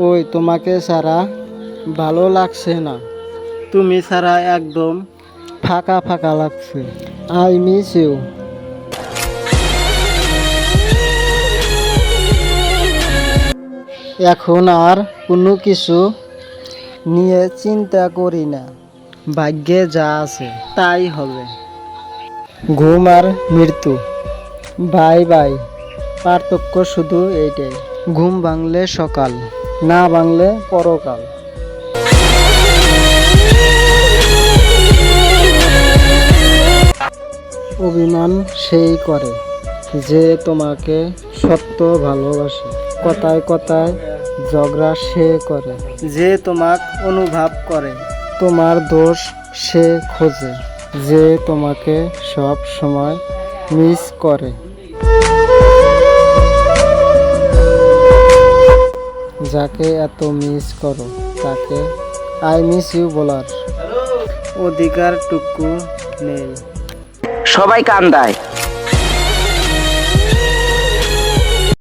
ওই তোমাকে ছাড়া ভালো লাগছে না, তুমি ছাড়া একদম ফাঁকা ফাঁকা লাগছে। I miss you. এখন আর কোনো কিছু নিয়ে চিন্তা করি না, ভাগ্যে যা আছে তাই হবে। ঘুম আর মৃত্যু, বাই বাই। পার্থক্য শুধু এইটাই, ঘুম ভাঙলে সকাল, না ভাঙলে পরকাল। অভিমান সেই করে যে তোমাকে সত্য ভালোবাসে, কথায় কথায় ঝগড়া সে করে যে তোমাক অনুভব করে, তোমার দোষ সে খোঁজে যে তোমাকে সব সময় মিস করে। যাকে এত মিস করো তাকে আই মিস ইউ বলার অধিকারটুকু নেই। সবাই কান্দায়।